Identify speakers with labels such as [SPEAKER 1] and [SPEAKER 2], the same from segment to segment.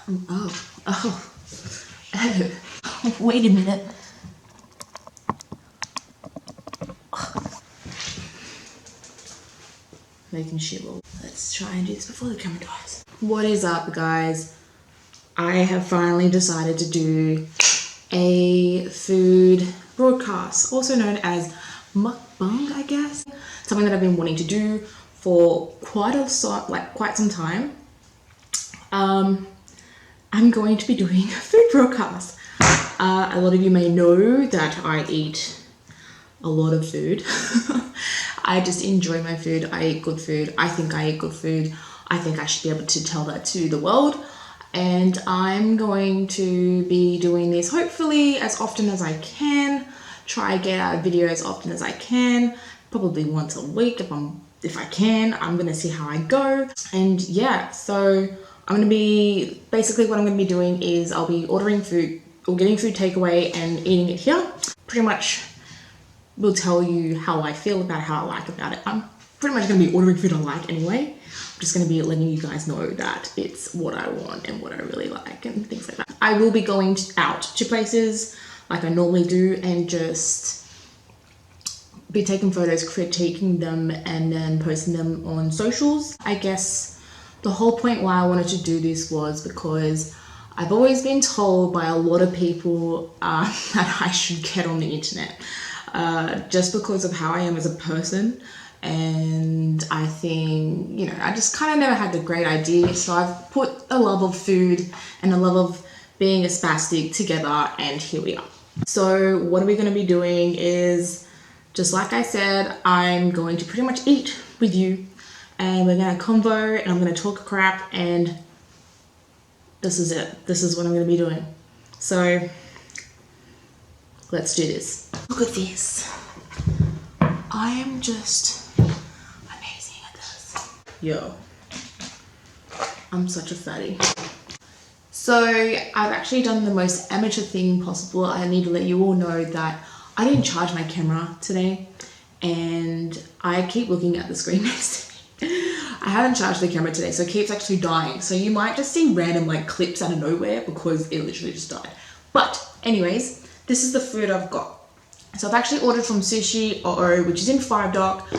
[SPEAKER 1] Oh. Wait a minute. Making shit roll. Let's try and do this before the camera dies. What is up, guys? I have finally decided to do a food broadcast, also known as mukbang, I guess. Something that I've been wanting to do for quite some time. I'm going to be doing a food broadcast. A lot of you may know that I eat a lot of food. I just enjoy my food. I eat good food. I think I eat good food. I think I should be able to tell that to the world. And I'm going to be doing this hopefully as often as I can. Try get out a video as often as I can. Probably once a week if I can. I'm gonna see how I go. And yeah, so I'm gonna be, basically what I'm gonna be doing is I'll be ordering food or getting food takeaway and eating it here. Pretty much will tell you how I feel about it, how I like about it. I'm pretty much gonna be ordering food I like anyway. I'm just gonna be letting you guys know that it's what I want and what I really like and things like that. I will be going out to places like I normally do and just be taking photos, critiquing them, and then posting them on socials. I guess the whole point why I wanted to do this was because I've always been told by a lot of people that I should get on the internet. Just because of how I am as a person, and I think, you know, I just kind of never had the great idea, so I've put a love of food and a love of being a spastic together, and here we are. So what are we going to be doing is, just like I said, I'm going to pretty much eat with you, and we're going to convo, and I'm going to talk crap, and this is it. This is what I'm going to be doing. So let's do this. Look at this. I am just amazing at this. Yo, I'm such a fatty. So I've actually done the most amateur thing possible. I need to let you all know that I didn't charge my camera today, and I keep looking at the screen next to me. I haven't charged the camera today, so it keeps actually dying. So you might just see random like clips out of nowhere because it literally just died. But anyways, this is the food I've got. So I've actually ordered from Sushi Oh-OO, which is in Five Dock.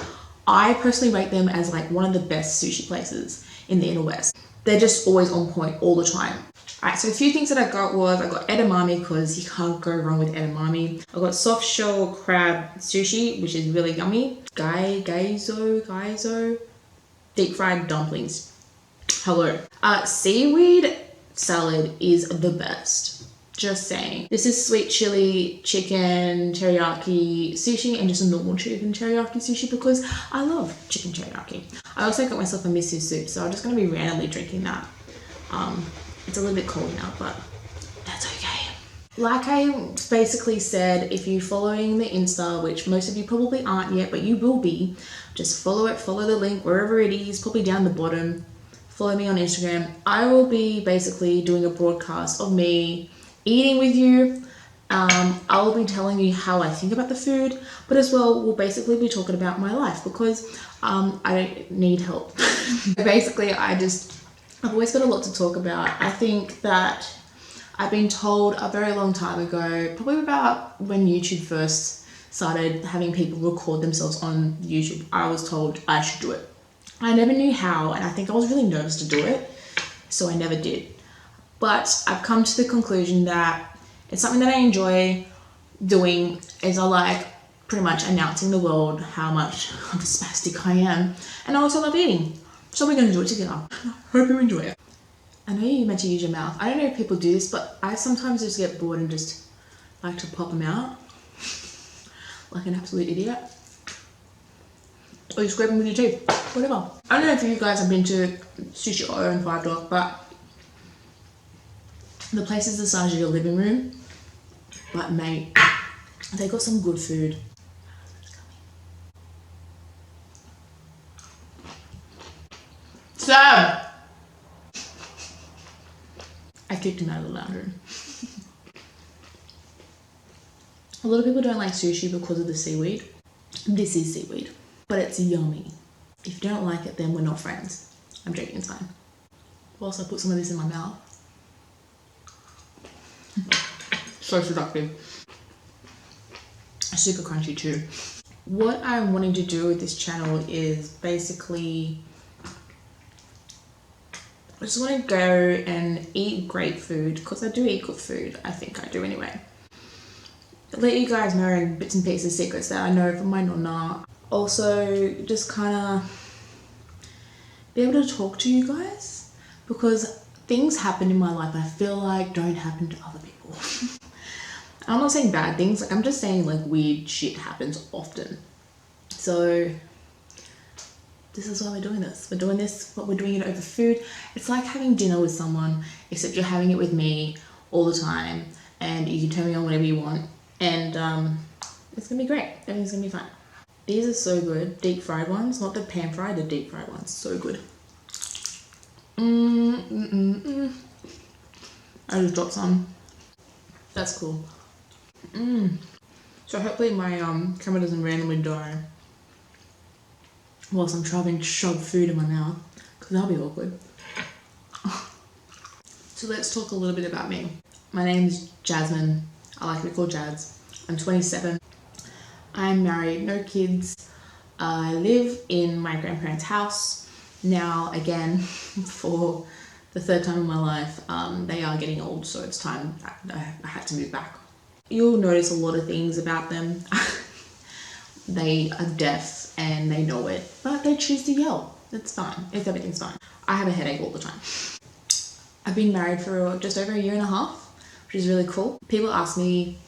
[SPEAKER 1] I personally rate them as like one of the best sushi places in the inner west. They're just always on point all the time. Alright, so a few things that I got was, I got edamame because you can't go wrong with edamame. I got soft shell crab sushi, which is really yummy. Gyoza, deep fried dumplings. Hello. Seaweed salad is the best. Just saying. This is sweet chili chicken teriyaki sushi and just a normal chicken teriyaki sushi because I love chicken teriyaki. I also got myself a miso soup, so I'm just going to be randomly drinking that. It's a little bit cold now, but that's okay. Like I basically said, if you're following the Insta, which most of you probably aren't yet, but you will be, just follow it, follow the link wherever it is, probably down the bottom. Follow me on Instagram. I will be basically doing a broadcast of me eating with you. I'll be telling you how I think about the food, but as well, we'll basically be talking about my life because I need help. Basically, I've always got a lot to talk about. I think that I've been told a very long time ago, probably about when YouTube first started having people record themselves on YouTube, I was told I should do it. I never knew how, and I think I was really nervous to do it, so I never did. But I've come to the conclusion that it's something that I enjoy doing, as I like pretty much announcing the world how much of a spastic I am, and I also love eating. So we're going to do it together. Hope you enjoy it. I know you're meant to use your mouth. I don't know if people do this, but I sometimes just get bored and just like to pop them out like an absolute idiot. Or you scrape them with your teeth, whatever. I don't know if you guys have been to Sushi Oh-OO and Five Dock, but the place is the size of your living room. But mate, they got some good food. Sam! I kicked him out of the lounge room. A lot of people don't like sushi because of the seaweed. This is seaweed, but it's yummy. If you don't like it, then we're not friends. I'm joking, it's fine. Whilst I put some of this in my mouth. So seductive. Super crunchy too. What I'm wanting to do with this channel is basically I just want to go and eat great food, because I do eat good food. I think I do anyway. Let you guys know in bits and pieces secrets that I know from my nonna. Also, just kind of be able to talk to you guys, because things happen in my life I feel like don't happen to other people. I'm not saying bad things, like I'm just saying like weird shit happens often. So this is why we're doing this. We're doing this, but we're doing it over food. It's like having dinner with someone, except you're having it with me all the time, and you can turn me on whenever you want, and it's gonna be great. Everything's gonna be fine. These are so good. Deep fried ones, not the pan fried, the deep fried ones. So good. I just dropped some. That's cool. So hopefully my camera doesn't randomly die whilst I'm trying to shove food in my mouth, because that'll be awkward. So let's talk a little bit about me. My name's Jasmine. I like to be called Jazz. I'm 27. I'm married, no kids. I live in my grandparents' house now again for the third time in my life. They are getting old, so it's time I had to move back. You'll notice a lot of things about them. They are deaf and they know it, but they choose to yell. It's fine. Everything's fine. I have a headache all the time. I've been married for just over 1.5 years, which is really cool. People ask me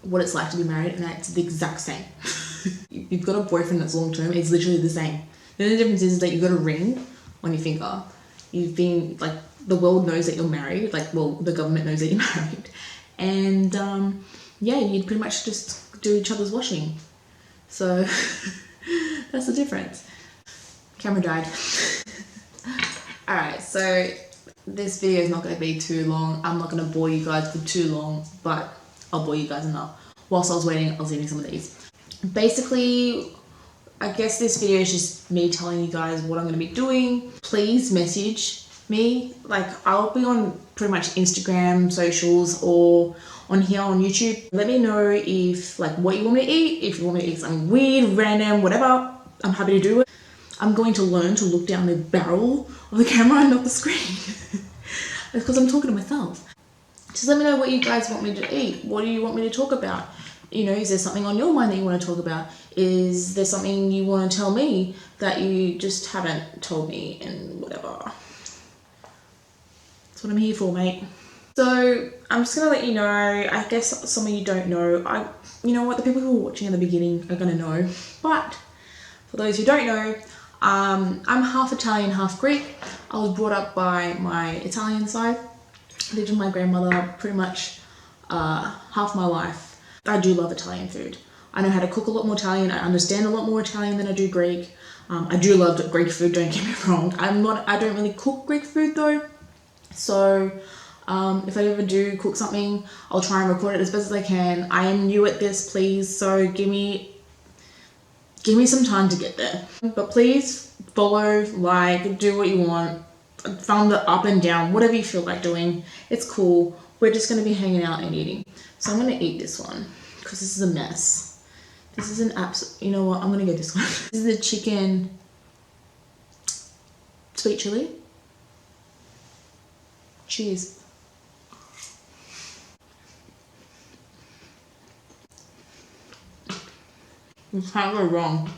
[SPEAKER 1] what it's like to be married, and it's the exact same. You've got a boyfriend that's long term, it's literally the same. The only difference is that you've got a ring on your finger. You've been, like, the world knows that you're married, like, well, the government knows that you're married. And yeah, you'd pretty much just do each other's washing. So that's the difference. Camera died. Alright, so this video is not going to be too long. I'm not going to bore you guys for too long, but I'll bore you guys enough. Whilst I was waiting, I was eating some of these. Basically, I guess this video is just me telling you guys what I'm going to be doing. Please message me. Like, I'll be on pretty much Instagram, socials, or on here on YouTube. Let me know if, like, what you want me to eat. If you want me to eat something weird, random, whatever, I'm happy to do it. I'm going to learn to look down the barrel of the camera and not the screen. It's because I'm talking to myself. Just let me know what you guys want me to eat. What do you want me to talk about? You know, is there something on your mind that you want to talk about? Is there something you want to tell me that you just haven't told me, and whatever. That's what I'm here for, mate. So I'm just gonna let you know, I guess some of you don't know, you know what, the people who were watching at the beginning are gonna know, but for those who don't know, I'm half Italian, half Greek. I was brought up by my Italian side. I lived with my grandmother pretty much half my life. I do love Italian food. I know how to cook a lot more Italian. I understand a lot more Italian than I do Greek. I do love Greek food, don't get me wrong. I don't really cook Greek food though. So if I ever do cook something, I'll try and record it as best as I can. I am new at this, please, so give me some time to get there. But please follow, like, do what you want. Thumb the up and down, whatever you feel like doing. It's cool. We're just going to be hanging out and eating. So I'm going to eat this one because this is a mess. This is an absolute... You know what? I'm going to go this one. This is the chicken sweet chili. Cheers. You can't go wrong.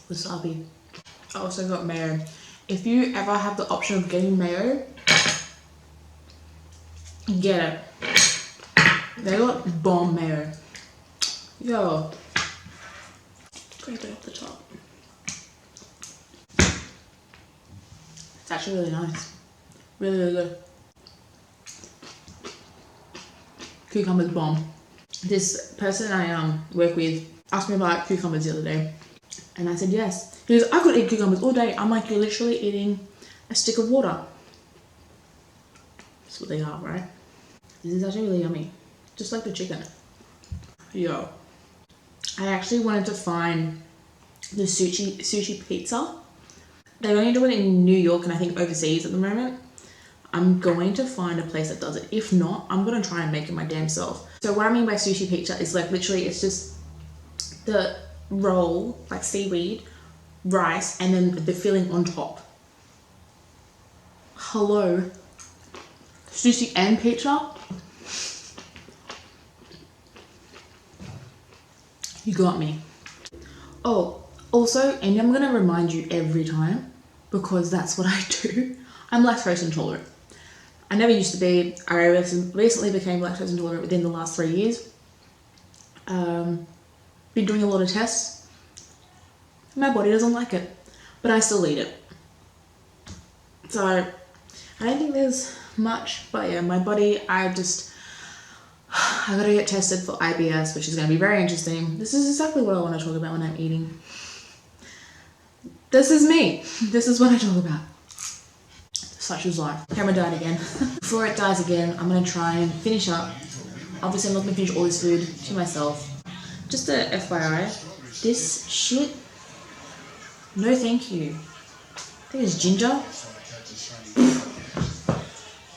[SPEAKER 1] Wasabi. I also got mayo. If you ever have the option of getting mayo, get it. They got bomb mayo. Yo. Scrape it off the top. It's actually really nice. Really, really good. Cucumber's bomb. This person I work with asked me about cucumbers the other day, and I said yes. He goes, I could eat cucumbers all day. I'm like, you're literally eating a stick of water. That's what they are, right? This is actually really yummy. Just like the chicken. Yo. I actually wanted to find the sushi pizza. They only do it in New York and I think overseas at the moment. I'm going to find a place that does it. If not, I'm gonna try and make it my damn self. So what I mean by sushi pizza is like literally it's just the roll, like seaweed, rice, and then the filling on top. Hello. Sushi and pizza? You got me. Oh, also, and I'm gonna remind you every time because that's what I do. I'm lactose intolerant. I never used to be. I recently became lactose intolerant within the last 3 years. Been doing a lot of tests. My body doesn't like it, but I still eat it. So I don't think there's much, but yeah, my body, I gotta get tested for IBS, which is gonna be very interesting. This is exactly what I want to talk about when I'm eating. This is me. This is what I talk about. Such is life. Camera died again. Before it dies again, I'm gonna try and finish up. Obviously, I'm not gonna finish all this food to myself. Just a FYI, this shit, no thank you. I think it's ginger.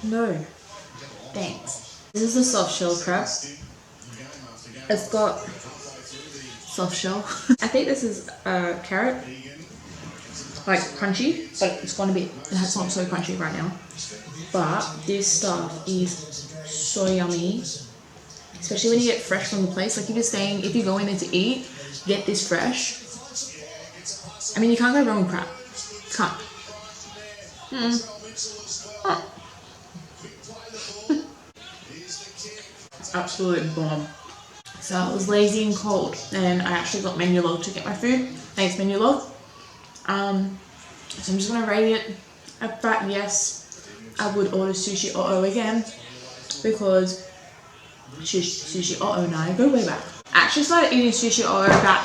[SPEAKER 1] No, thanks. This is the soft shell crab. It's got soft shell. I think this is carrot, like crunchy, but it's not so crunchy right now. But this stuff is so yummy, especially when you get fresh from the place. Like if you go in there to eat, get this fresh. I mean, you can't go wrong with crab. Can't. Oh. It's absolutely bomb. So I was lazy and cold, and I actually got Menulog to get my food. Thanks, Menulog. So I'm just gonna rate it a fat yes. I would order Sushi Oh-OO again because Sushi Oh-OO and I go way back. I actually started eating Sushi Oh-OO back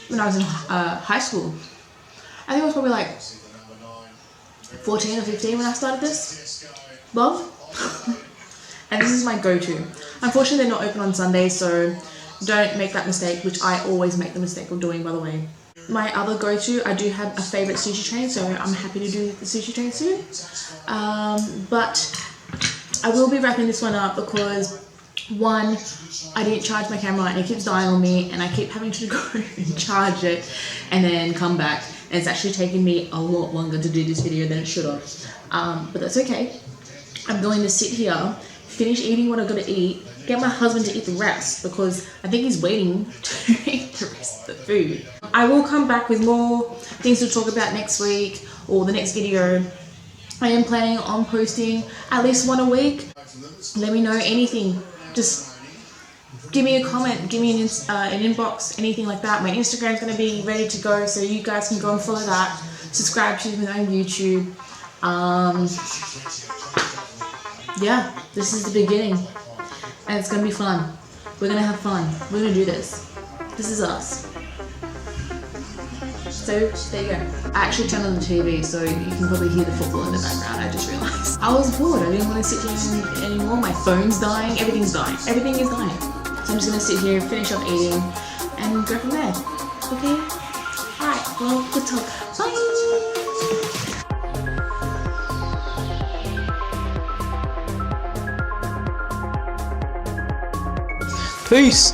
[SPEAKER 1] when I was in high school. I think it was probably like 14 or 15 when I started this vlog. And this is my go-to. Unfortunately, they're not open on Sundays, so don't make that mistake, which I always make the mistake of doing, by the way. My other go-to, I do have a favorite sushi train, so I'm happy to do the sushi train soon. But I will be wrapping this one up because one, I didn't charge my camera and it keeps dying on me, and I keep having to go and charge it and then come back. And it's actually taken me a lot longer to do this video than it should have. But that's okay. I'm going to sit here, finish eating what I've got to eat, get my husband to eat the rest because I think he's waiting to eat the rest of the food. I will come back with more things to talk about next week or the next video. I am planning on posting at least one a week. Let me know anything. Just give me a comment, give me an inbox, anything like that. My Instagram's going to be ready to go, so you guys can go and follow that. Subscribe to me on YouTube. Yeah, this is the beginning, and it's going to be fun. We're going to have fun. We're going to do this. This is us. So, there you go. I actually turned on the TV, so you can probably hear the football in the background. I just realised. I was bored. I didn't want to sit here anymore. My phone's dying. Everything's dying. Everything is dying. So I'm just going to sit here, finish up eating, and go from there. Okay? Alright, well, good talk. Bye!
[SPEAKER 2] Peace!